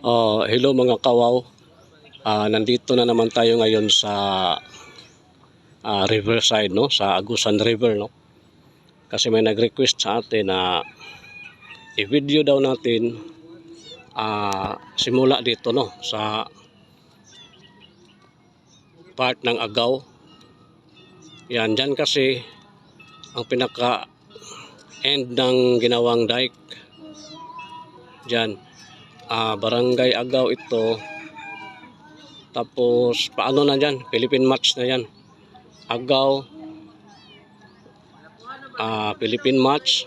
Hello mga kawaw. Nandito na naman tayo ngayon sa Riverside, no? Sa Agusan River, no? Kasi may nag-request sa atin na i-video daw natin simula dito, no? Sa part ng Agaw. Yan, dyan kasi ang pinaka-end ng ginawang dike. Dyan, Barangay Agaw ito. Tapos paano na dyan? Philippine Match na yan. Agaw, Philippine Match,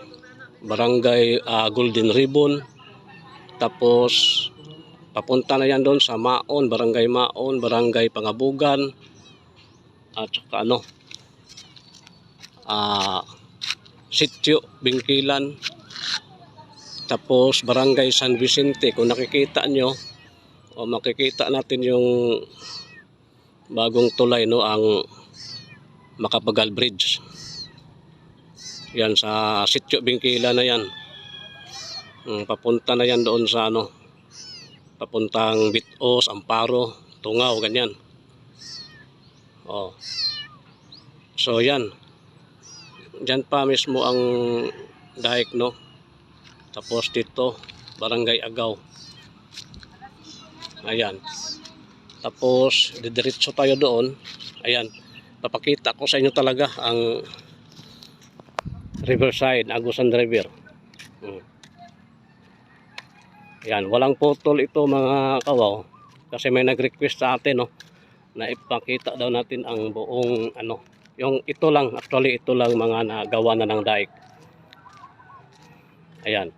Barangay Golden Ribbon. Tapos papunta na yan doon sa Maon, Barangay Maon, Barangay Pangabugan, at saka Sitio Bingkilan. Tapos Barangay San Vicente. Kung nakikita nyo o makikita natin yung bagong tulay, no, ang Macapagal Bridge. Yan sa Sitio Bingkilan na yan. Papunta na yan doon sa papuntang Bitos, Amparo, Tungaw, ganyan. So yan. Diyan pa mismo ang dike, no. Tapos dito Barangay Agaw. Ayan. Tapos didiretso tayo doon. Ayan. Papakita ko sa inyo talaga ang Riverside, Agusan River. Ayan, walang putol ito mga kawaw. Kasi may nag-request sa atin, no, na ipakita daw natin ang buong yung ito lang, actually ito lang mga nagawa na ng dike. Ayan.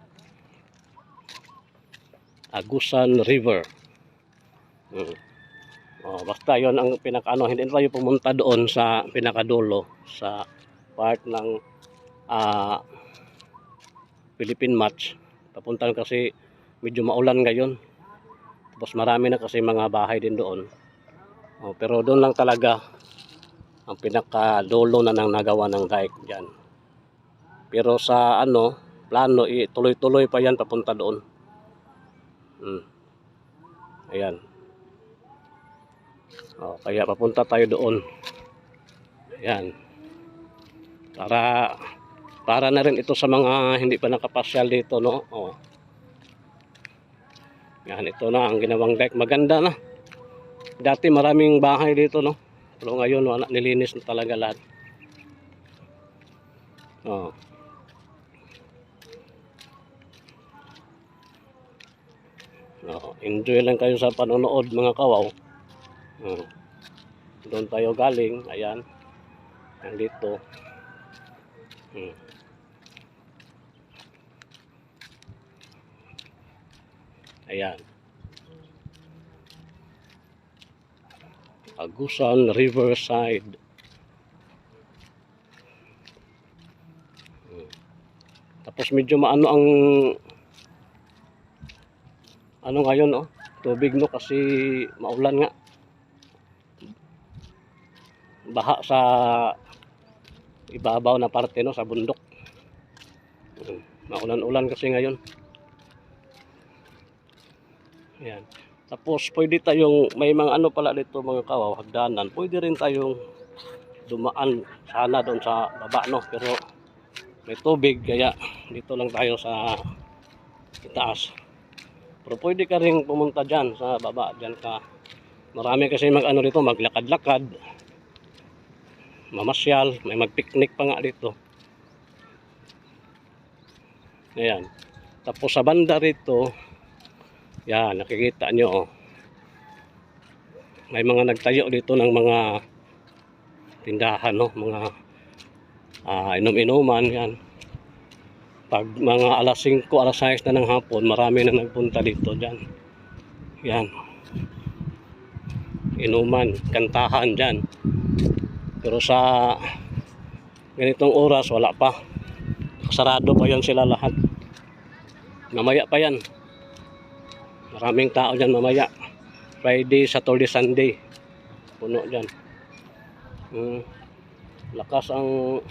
Agusan River. Basta yon ang pinaka hindi tayo pumunta doon sa pinakadulo sa part ng Philippine Match. Papunta kasi medyo maulan ngayon. Tapos marami na kasi mga bahay din doon. Pero doon lang talaga ang pinakadulo na nang nagawa ng dike diyan. Pero sa plano tuloy-tuloy pa yan papunta doon. Ayan. Kaya papunta tayo doon. Ayan. Para na rin ito sa mga hindi pa nakapasyal dito, no. Yan, ito na ang ginawang dike. Maganda na. Dati maraming bahay dito, no. Pero ngayon nilinis na talaga lahat. Enjoy lang kayo sa panonood mga kawaw. Doon tayo galing. Ayan. Nandito. Ayan. Agusan Riverside. Tapos medyo maano ang ngayon, tubig, no, kasi maulan nga. Baha sa ibabaw na parte, no, sa bundok. Maulan-ulan kasi ngayon. Ayan. Tapos pwede tayong may mga pala dito mga kawaw, hagdanan. Pwede rin tayong dumaan sana doon sa baba, no, pero may tubig kaya dito lang tayo sa itaas. Pero pwede ka rin pumunta dyan sa baba. Dyan ka. Marami kasi dito, maglakad-lakad, mamasyal, may magpiknik pa nga dito. Ayan. Tapos sa banda rito, yan, nakikita nyo, may mga nagtayo dito ng mga tindahan, no, mga inom-inuman. Yan. Pag mga alas 5, alas 6 na ng hapon, marami na nagpunta dito dyan. Yan. Inuman, kantahan dyan. Pero sa ganitong oras, wala pa. Sarado pa yan sila lahat. Mamaya pa yan. Maraming tao dyan mamaya. Friday, Saturday, Sunday. Puno dyan. Lakas ang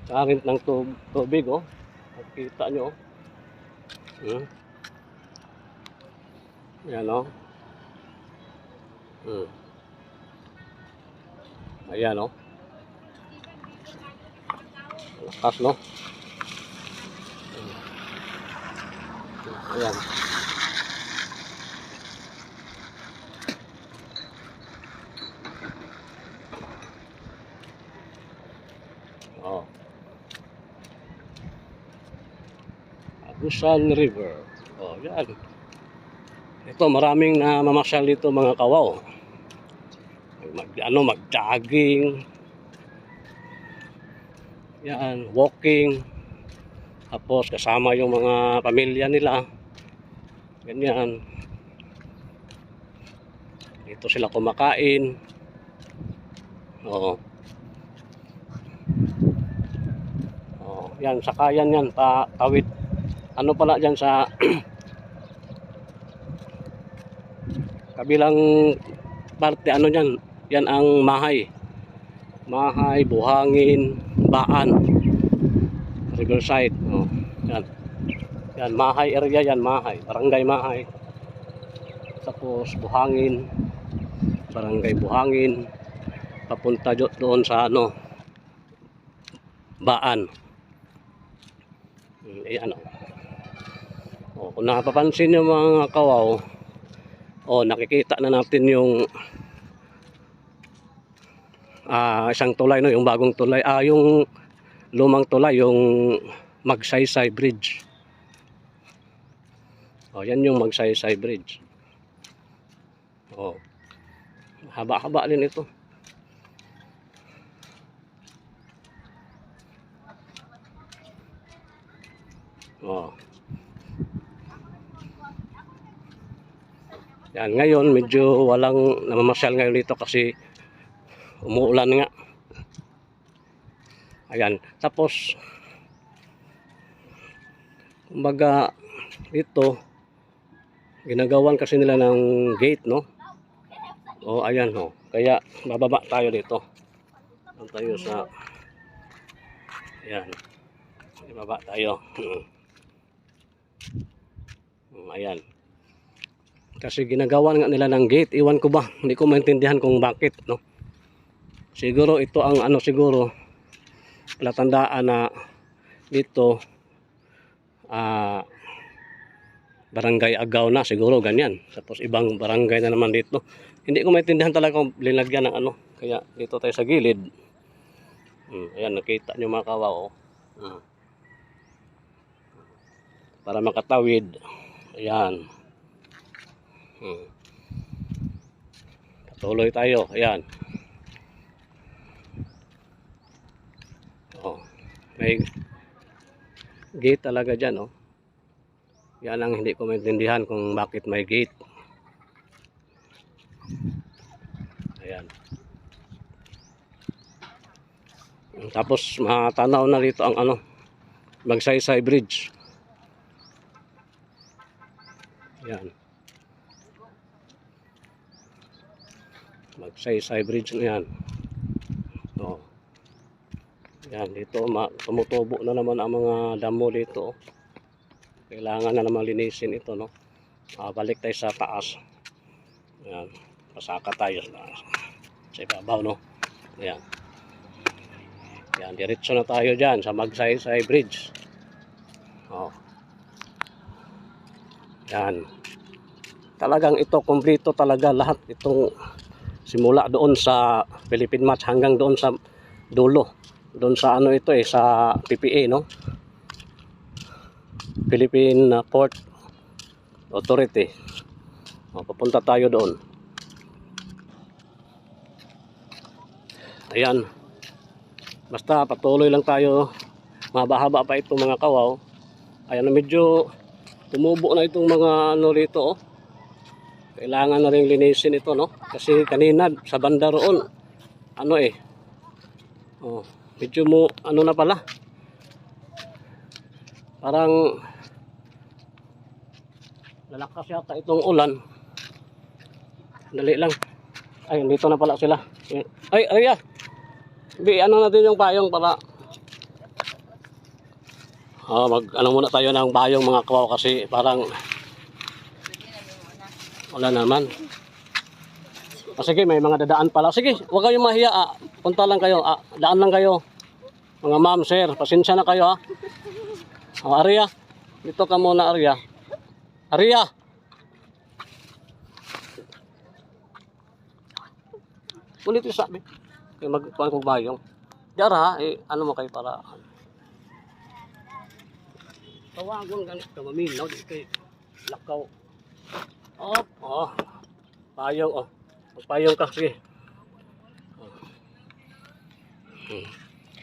current ng tubig, Nakikita nyo, Ayan, no? Ayan, no? Lakas, no? Ayan. Oh. Agusan River. Oh, yan. Ito, maraming na mamasyal dito mga kawaw. Mag-jogging. Yan, walking. Tapos kasama yung mga pamilya nila. Ganyan. Dito sila kumakain. Oo. Oh, yan, sakayan yan, tawid. Ano pala dyan sa kabilang parte, ano yan? Yan ang Mahay. Mahay, Buhangin, Baan, Riverside. Oh, yan. Yan, Mahay area yan, Mahay. Barangay Mahay. Tapos Buhangin, Barangay Buhangin. Papunta doon sa ano, Baan. Ayan, oh. Oh, kung napapansin nyo mga kawaw, oh, nakikita na natin yung isang tulay, no, yung bagong tulay, yung lumang tulay, yung Magsaysay Bridge. Oh, yan yung Magsaysay Bridge. Oh, haba-haba din ito. Oh. Yan, ngayon medyo walang namamasyal ngayon dito kasi umuulan nga. Ayan, tapos kumbaga dito ginagawan kasi nila ng gate, no? Oh, ayan, oh. Kaya bababa tayo dito. Tayo sa ayan. Bababa tayo. Ayan. Kasi ginagawan nga nila ng gate, iwan ko ba, hindi ko maintindihan kung bakit, no? Siguro ito ang ano, siguro palatandaan na dito barangay Agaw na, siguro ganyan. Tapos ibang barangay na naman dito. Hindi ko maintindihan talaga kung linagyan ng ano. Kaya dito tayo sa gilid. Ayan, nakita nyo mga kawaw. Para makatawid. Ayan. Patuloy tayo. Ayan. Oh, may gate talaga dyan, oh. Yan ang hindi ko maintindihan kung bakit may gate. Ayan. Tapos matanaw na dito ang ano, Magsaysay Bridge. Ayan. Magsaysay Bridge na yan. Oh. Yan, dito tumutubo na naman ang mga damo dito. Kailangan na naman linisin ito, no? Balik tayo sa taas. Yan, pasaka tayo sa ibabaw, no? Yan. Yan, diretso na tayo dyan sa Magsaysay Bridge. Oh. Yan. Talagang ito, kompleto talaga lahat itong simula doon sa Philippine Match hanggang doon sa dulo. Doon sa ano ito sa PPA, no? Philippine Port Authority. Papunta tayo doon. Ayan. Basta patuloy lang tayo. Mahaba-haba pa ito mga kawaw. Ayan, medyo tumubo na itong mga ano rito, oh. Kailangan na rin linisin ito, no? Kasi kanina sa banda roon, ano oh, medyo mo ano na pala. Parang lalakas yata itong ulan. Dali lang. Ay, dito na pala sila. Ay, Arya. Ano natin yung payong para ano muna tayo ng payong mga kawaw kasi parang Wala naman. O sige, may mga dadaan pala. Sige, huwag kayong mahiya. Punta lang kayo. Daan lang kayo. Mga ma'am, sir, pasensya na kayo ha. Arya, dito ka muna Arya. Arya! Ulit yung sabi. Magpuan kong bayong. Dara, ano mo kayo para... Tawagon ganit ka maminaw. Di kayo lakaw. Payong Mas payong ka, sige.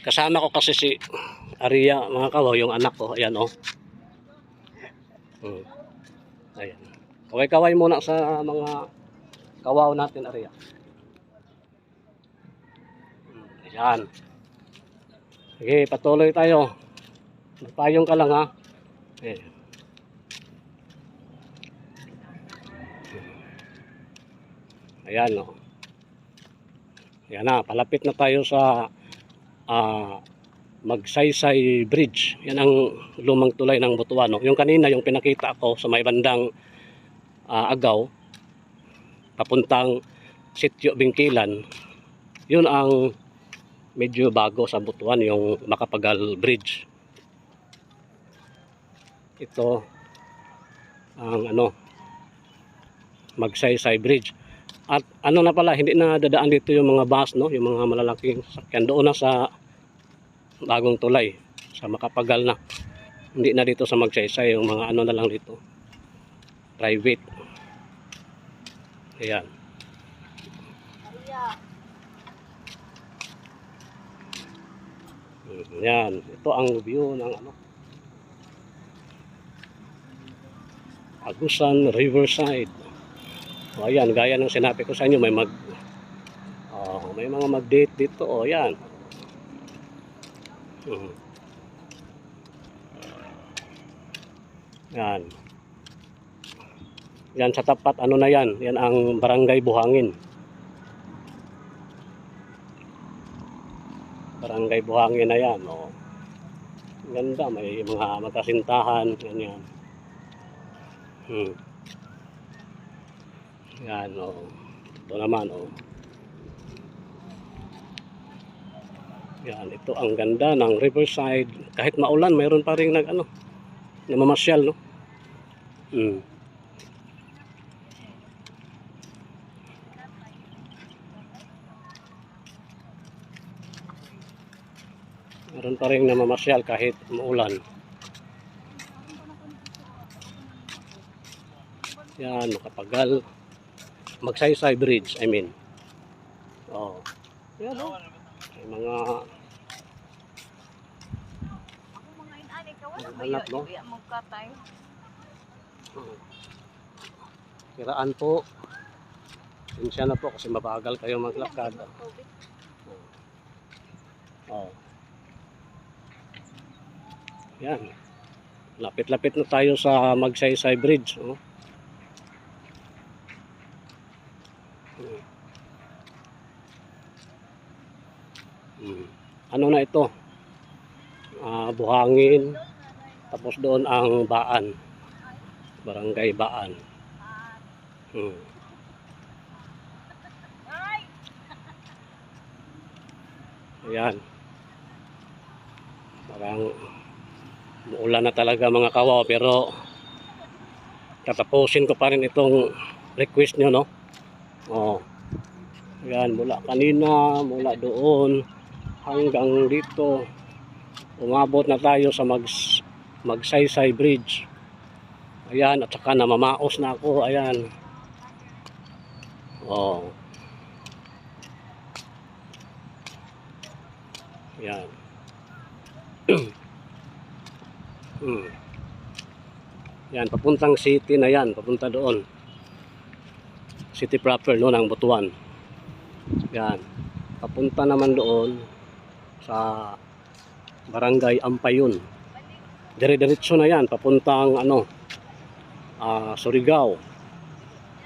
Kasama ko kasi si Arya, mga kawaw, yung anak ko. Ayan Ayan. Kaway-kaway muna sa mga kawaw natin, Arya. Ayan. Sige, patuloy tayo. Magpayong ka lang ha. Ayan Ayan na, palapit na tayo sa Magsaysay Bridge. Yan ang lumang tulay ng Butuan. Yung kanina, yung pinakita ko sa may bandang Agaw, papuntang Sitio Bingkilan, yun ang medyo bago sa Butuan, yung Makapagal Bridge. Ito ang Magsaysay Bridge. At na pala, hindi na dadaan dito yung mga bus, yung mga malalaking sakyan. Doon na sa bagong tulay, sa Makapagal na. Hindi na dito sa Magsaysay, yung mga na lang dito. Private. Ayan. Ayan. Ito ang view ng Agusan Riverside. Ayan, gaya ng sinabi ko sa inyo, may mga mag-date dito. Ayan. Yan. Yan sa tapat, na yan. Yan ang Barangay Buhangin. Barangay Buhangin na yan. Ganda, may mga magkasintahan. Ganyan. Yan, ito naman, Yan, ito ang ganda ng Riverside. Kahit maulan, mayroon pa rin namamasyal, Mayroon pa rin namamasyal kahit maulan. Yan, Makapagal. Magsaysay Bridge, I mean. Yan may mga anak, Kiraan po. Sinsya na po kasi mabagal kayo maglakad. Yan. Lapit-lapit na tayo sa Magsaysay Bridge. Ano na ito? Buhangin. Tapos doon ang Baan. Barangay Baan. Ayan. Parang muulan na talaga mga kawaw, pero tatapusin ko pa rin itong request nyo, Ayan, mula kanina, mula doon hanggang dito, umabot na tayo sa Magsaysay Bridge. Ayan, at saka namamaos na ako. Ayan. Ayan. Yan, papuntang city na yan, papunta doon. City proper ng Butuan. Yan. Papunta naman doon sa Barangay Ampayon. Dire-diretso na yan, papuntang Surigao.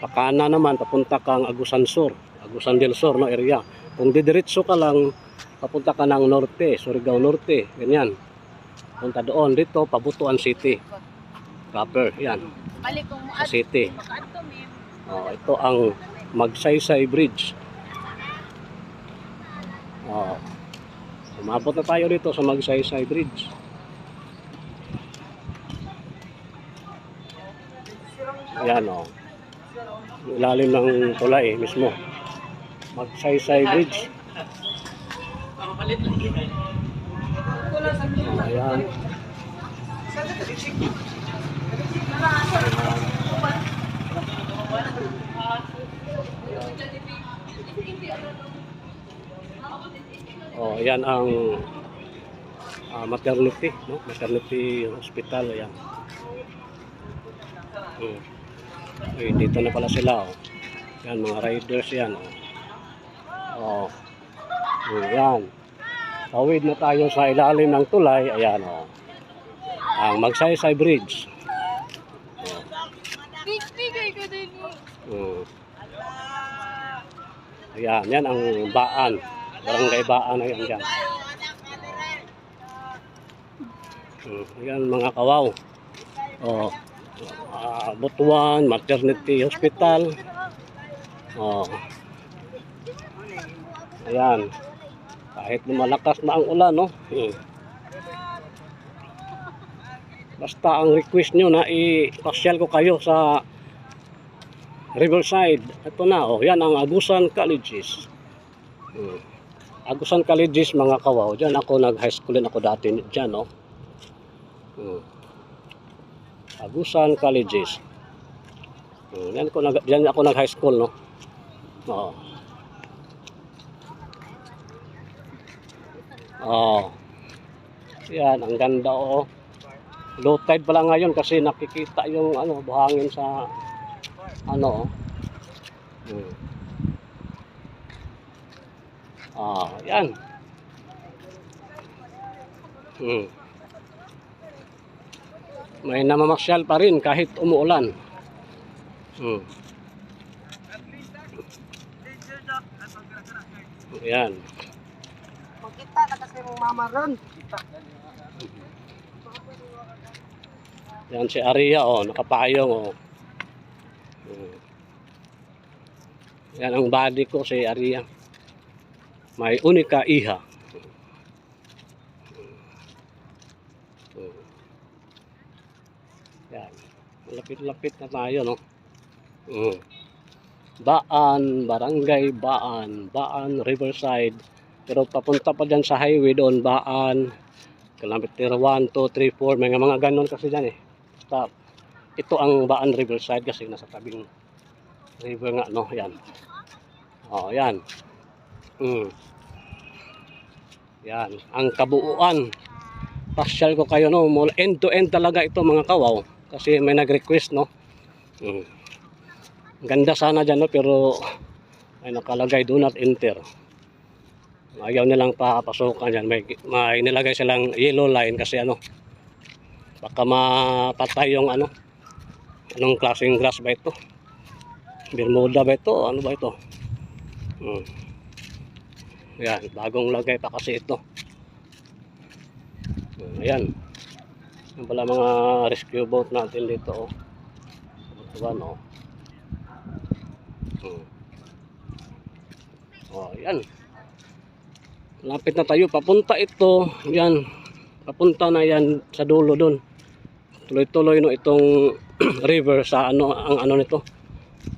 Pakana naman, papunta kang Agusan Sur, Agusan del Sur, area. Kung didiretso ka lang, papunta ka ng Norte, Surigao Norte, ganyan. Punta doon, dito, Pabutuan City. Proper, yan. Sa city. Ito ang Magsaysay Bridge. Umabot na tayo dito sa Magsaysay Bridge. Ayan ilalim ng tulay mismo. Magsaysay Bridge. Ayan. Ayan ang maternity, no? Maternity hospital, ayan. Dito na pala sila, Yan, mga riders yan, Ayan. Tawid na tayo sa ilalim ng tulay, ayan, ang Magsaysay Bridge. Ayan, yan ang Baan. Barangay Baan na yan dyan. Ayan mga kawaw. Butuan, Maternity Hospital. Ayan. Kahit lumalakas na ang ulan, no? Basta ang request nyo na i-pasyal ko kayo sa Riverside. Ito na, yan ang Agusan Colleges. Agusan Colleges mga kawaw. Diyan ako nag-high school din ako dati diyan, no? Agusan Colleges. Diyan ako nag-high school, no? Yan, ang ganda, Low tide pala ngayon kasi nakikita yung buhangin sa yan. May namamasyal pa rin kahit umuulan. Yan. Makita na kasi mong mama ron. Yan si Aria, nakapayong, Yan ang body ko, si Aria. May unika iha. Yan. Lapit-lapit na tayo, no? Baan, Barangay Baan, Baan, Riverside. Pero papunta pa dyan sa highway doon, Baan, kilometer 1, 2, 3, 4, mga ganon kasi dyan, Basta, ito ang Baan Riverside kasi nasa tabing river nga, no? Yan. Yan. Yan. Ang kabuuan. Pasyal ko kayo, no? End to end talaga ito mga kawaw. Kasi may nag-request, no? Ganda sana dyan, no? Pero may nakalagay, do not enter. Ayaw nilang papasukan dyan. May nilagay silang yellow line kasi baka mapatay yung anong klaseng grass ba ito? Bermuda ba ito? Ano ba ito? Yan, bagong lagay pa kasi ito. Ayan. Yan pala mga rescue boat natin dito, Butuan, yan. Lapit na tayo, papunta ito, yan. Papunta na yan sa dulo doon. Tuloy-tuloy itong river sa ang nito.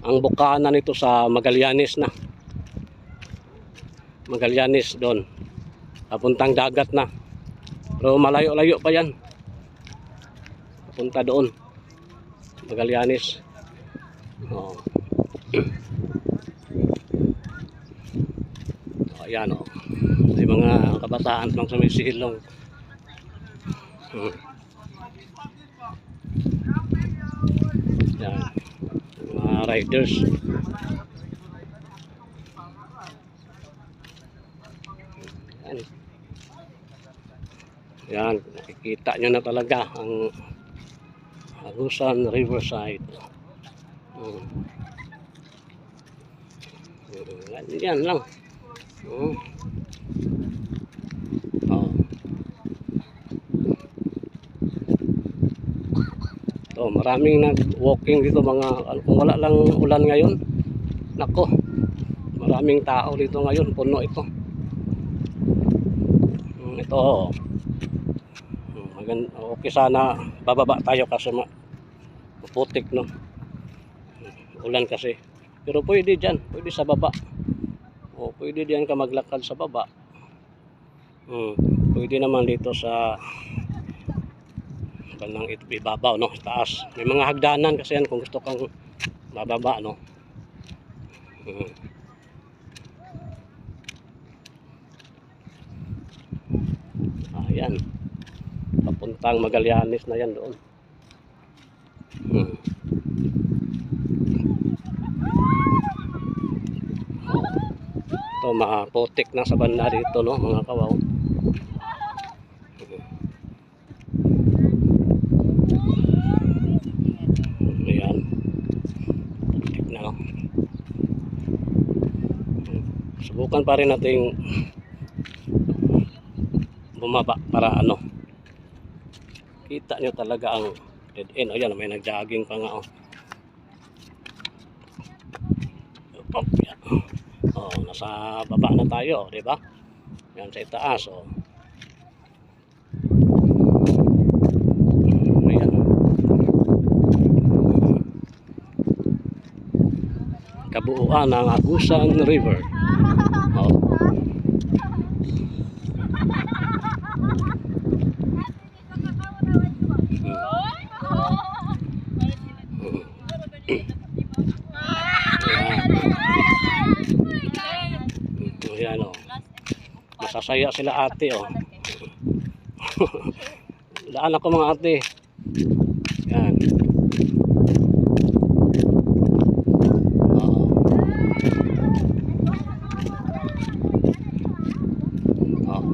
Ang bukana nito sa Magallanes na. Magallanes doon. Papuntang dagat na. Pero malayo-layo pa yan. Papunta doon. Magallanes. Ayan, may mga kabataan pang sumisilong. Yan, mga riders. Yan, nakikita nyo na talaga ang Agusan Riverside. Yan lang. Ito So maraming nag-walking dito mga, kung wala lang ulan ngayon, nako, maraming tao dito ngayon, puno ito. Ito, okay sana bababa tayo kasi maputik, no? Ulan kasi. Pero pwede dyan, pwede sa baba. O, pwede diyan ka maglakad sa baba. Pwede naman dito sa kanang ibabaw, no? Taas. May mga hagdanan kasi yan kung gusto kang bababa, no? Ayan. Papuntang Magallanes na yan doon. Ito, maputik na sa banda dito, no, mga kawaw. Ayan. Putik na, no. Subukan pa rin nating bumaba para ano, kita nyo talaga ang dead end. Ayan, may nag-jogging pa nga, oh. Yan. Oh, nasa baba na tayo, di ba? Yan sa itaas, oh. Ayan. Kabuuan ng Agusan River. Oh. Ayan, oh. Masasaya sila ate, oh. Daan ako mga ate. Yan.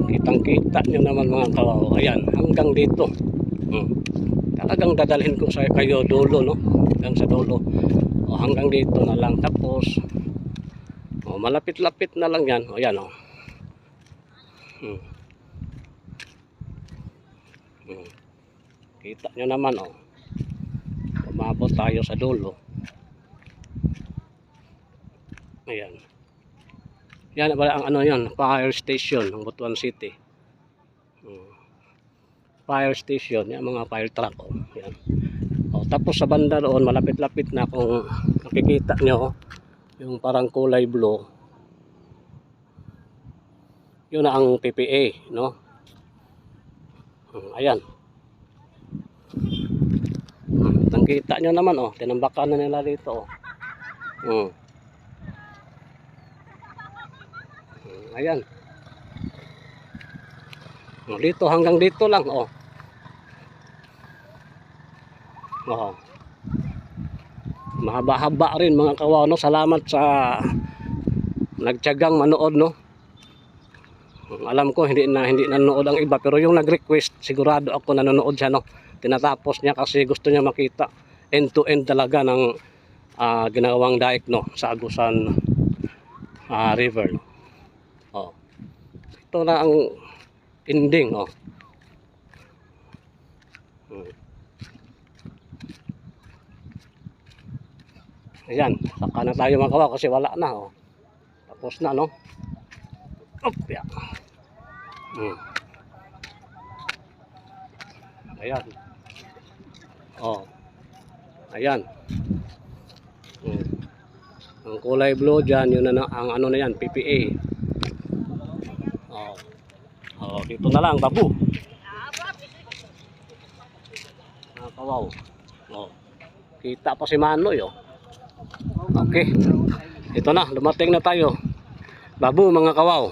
Kitang-kita nyo naman mga kawaw. Ayan, hanggang dito. Talagang dadalhin ko sa kayo dulo, no? Hanggang sa dulo. O, hanggang dito na lang. Tapos, malapit-lapit na lang yan. O, ayan, o. Kita nyo naman, o. Umabot tayo sa dulo. Ayan. Yan pala ang ano yan, fire station ng Butuan City. Fire station, yan mga fire truck, oh. Yan. Oh, tapos sa banda doon, malapit-lapit na kung nakikita nyo, yung parang kulay blue. Yun na ang PPA, no? Ayan. Nakikita nyo naman, oh, tinambakan na nila dito, oh. Ayan. Dito hanggang dito lang, oh. Oh. Mahaba-haba rin mga kawaw, no? Salamat sa nagtiyagang manood, no? Alam ko hindi nanonood ang iba, pero yung nag-request sigurado ako nanonood siya, no? Tinatapos niya kasi gusto niya makita end to end talaga ng ginawang daik, no, sa Agusan River, no? Oh. Ito na ang ending, oh. Ayan, saka na tayo mga kawaw kasi wala na, oh. Tapos na, no? Yeah. Ayan. Oh. Ayan. Ang kulay blue dyan, yun na ang ano na yan, PPA. Oh. Oh, dito na lang, babu. Mga kawaw. Oh. Kita pa si Manoy, oh. Okay. Ito na, dumating na tayo. Babu mga kawaw.